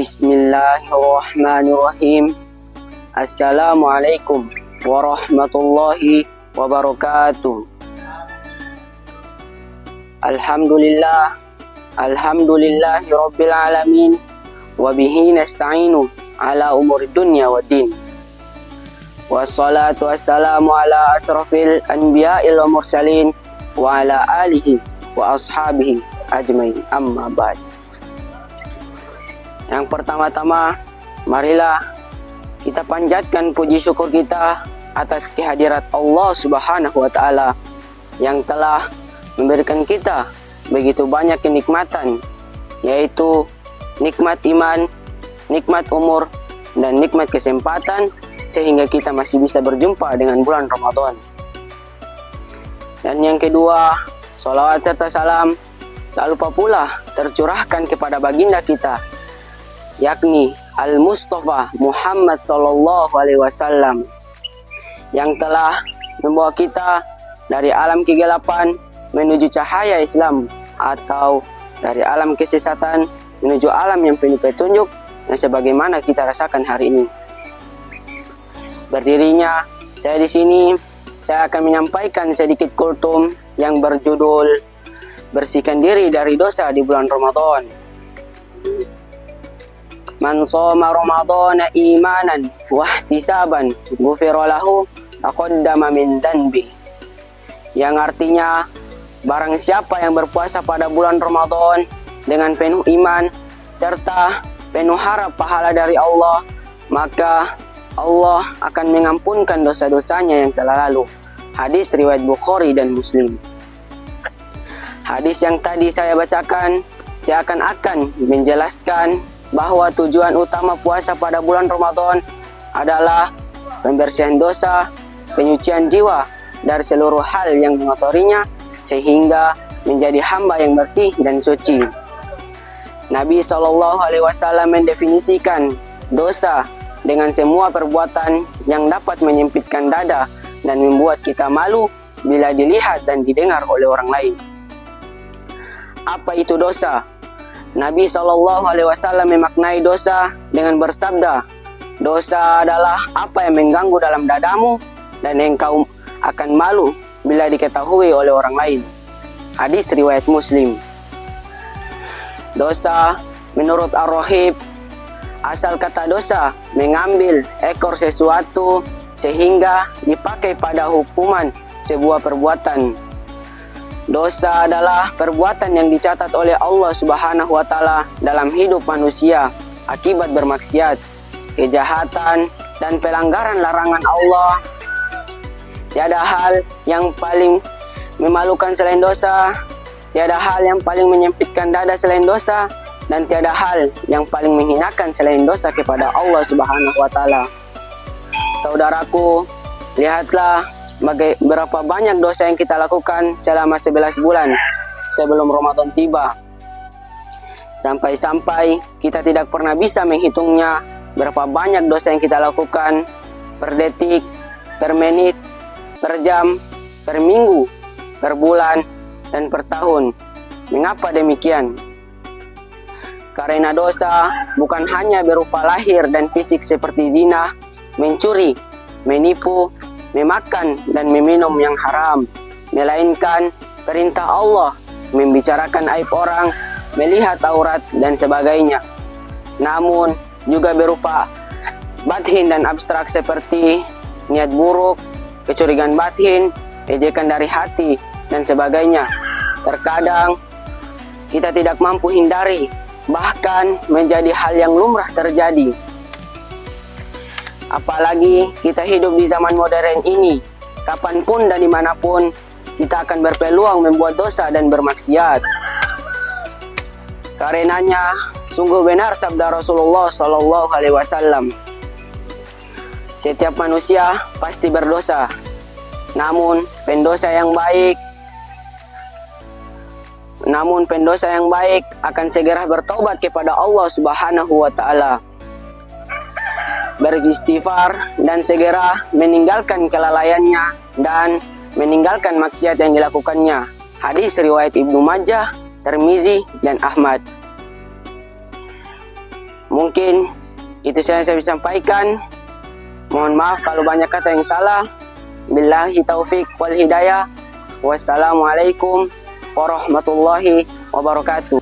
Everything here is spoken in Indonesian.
Bismillahirrahmanirrahim. Assalamualaikum warahmatullahi wabarakatuh. Alhamdulillahi rabbil alamin. Wabihi nasta'inu ala umuri dunya wa din. Wassalatu wassalamu ala asrafil anbiya'il wa mursalin wa ala alihi wa ashabihi ajmain, amma ba'd. Yang pertama-tama, marilah kita panjatkan puji syukur kita atas kehadirat Allah Subhanahu wa Ta'ala yang telah memberikan kita begitu banyak kenikmatan, yaitu nikmat iman, nikmat umur, dan nikmat kesempatan, sehingga kita masih bisa berjumpa dengan bulan Ramadan. Dan yang kedua, salawat serta salam tak lupa pula tercurahkan kepada baginda kita, yakni Al-Mustafa Muhammad sallallahu alaihi wasallam, yang telah membawa kita dari alam kegelapan menuju cahaya Islam, atau dari alam kesesatan menuju alam yang penuh petunjuk, yang sebagaimana kita rasakan hari ini. Berdirinya saya di sini, saya akan menyampaikan sedikit kultum yang berjudul bersihkan diri dari dosa di bulan Ramadan. Man shoma ramadhana imanan wa ihtisaban ghufira lahu taqaddama min dhanbi. Yang artinya, barang siapa yang berpuasa pada bulan Ramadan dengan penuh iman serta penuh harap pahala dari Allah, maka Allah akan mengampunkan dosa-dosanya yang telah lalu. Hadis riwayat Bukhari dan Muslim. Hadis yang tadi saya bacakan, saya akan menjelaskan bahwa tujuan utama puasa pada bulan Ramadan adalah pembersihan dosa, penyucian jiwa dari seluruh hal yang mengotorinya, sehingga menjadi hamba yang bersih dan suci. Nabi SAW mendefinisikan dosa dengan semua perbuatan yang dapat menyempitkan dada dan membuat kita malu bila dilihat dan didengar oleh orang lain. Apa itu dosa? Nabi SAW memaknai dosa dengan bersabda, dosa adalah apa yang mengganggu dalam dadamu dan engkau akan malu bila diketahui oleh orang lain. Hadis riwayat Muslim. Dosa menurut Ar-Rahib, asal kata dosa mengambil ekor sesuatu sehingga dipakai pada hukuman sebuah perbuatan. Dosa adalah perbuatan yang dicatat oleh Allah Subhanahu wa Ta'ala dalam hidup manusia akibat bermaksiat, kejahatan, dan pelanggaran larangan Allah. Tiada hal yang paling memalukan selain dosa, tiada hal yang paling menyempitkan dada selain dosa, dan tiada hal yang paling menghinakan selain dosa kepada Allah Subhanahu wa Ta'ala. Saudaraku, lihatlah berapa banyak dosa yang kita lakukan selama 11 bulan sebelum Ramadan tiba. Sampai-sampai kita tidak pernah bisa menghitungnya berapa banyak dosa yang kita lakukan per detik, per menit, per jam, per minggu, per bulan, dan per tahun. Mengapa demikian? Karena dosa bukan hanya berupa lahir dan fisik seperti zina, mencuri, menipu, memakan dan meminum yang haram, melainkan perintah Allah membicarakan aib orang, melihat aurat dan sebagainya. Namun juga berupa batin dan abstrak seperti niat buruk, kecurigaan batin, ejekan dari hati, dan sebagainya. Terkadang kita tidak mampu hindari, bahkan menjadi hal yang lumrah terjadi. Apalagi kita hidup di zaman modern ini, kapanpun dan dimanapun kita akan berpeluang membuat dosa dan bermaksiat. Karenanya sungguh benar sabda Rasulullah SAW, setiap manusia pasti berdosa, namun pendosa yang baik akan segera bertobat kepada Allah Subhanahu wa Ta'ala, beristighfar dan segera meninggalkan kelalaiannya dan meninggalkan maksiat yang dilakukannya. Hadis riwayat Ibnu Majah, Tirmizi, dan Ahmad. Mungkin itu saja yang saya bisa sampaikan. Mohon maaf kalau banyak kata yang salah. Billahi taufik wal hidayah. Wassalamualaikum warahmatullahi wabarakatuh.